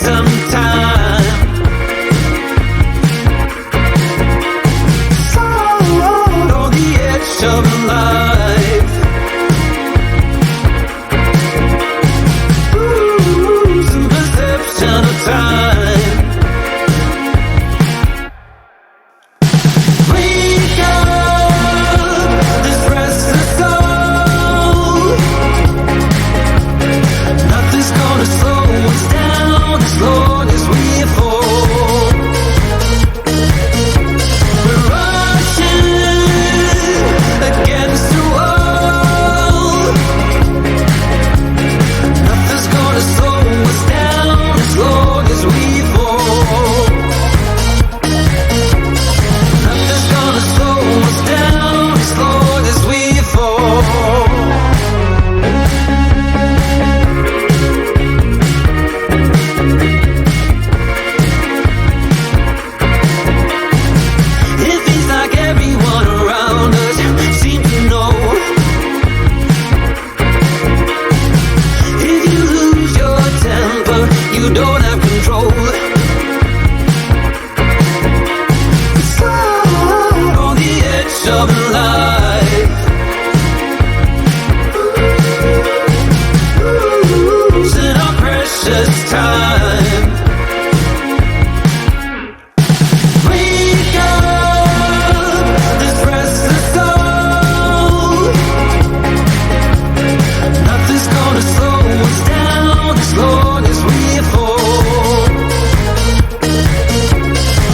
some time. Float on the edge of life. Some perception of time. Wake up, this restless soul. Nothing's gonna slow us down as long as we fall. We're rushing against the wall. Nothing's gonna slow us down as long as we fall. Nothing's gonna slow us down as long as we fall. It feels like everyone around us seems to know. If you lose your temper, you don't have control. Float on the edge of life. Losing our precious time. Wake up, this restless soul. Nothing's gonna slow us down as long as we fall.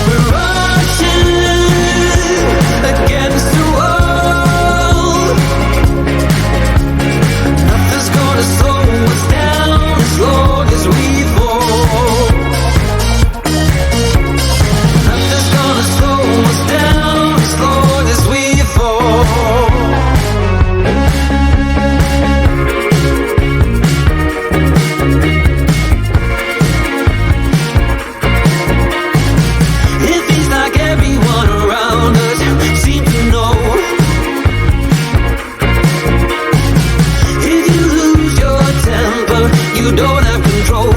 We're rushing against the wall. Nothing's gonna slow us down as long as we fall. Nothing's gonna slow us down as long as we fall. It feels like everyone around us seems to know. If you lose your temper, you don't have control.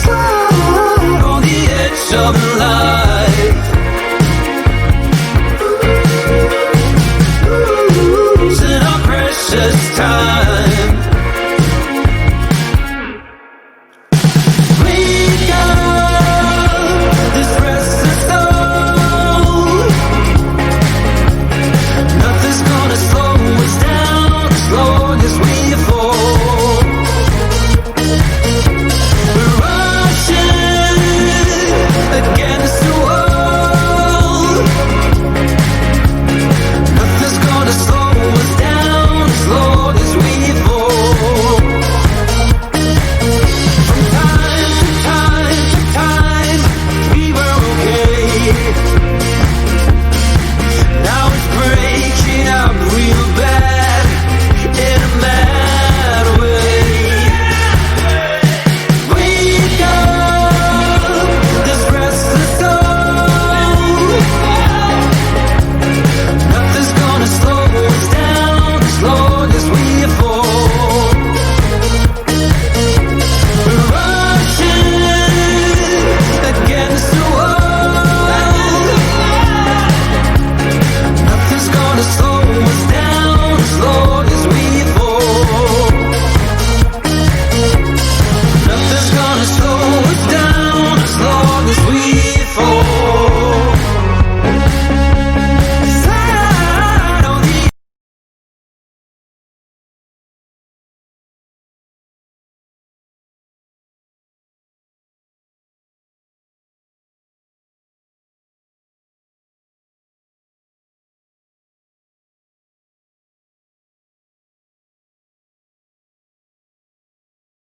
Float on the edge of life. Losing our precious time.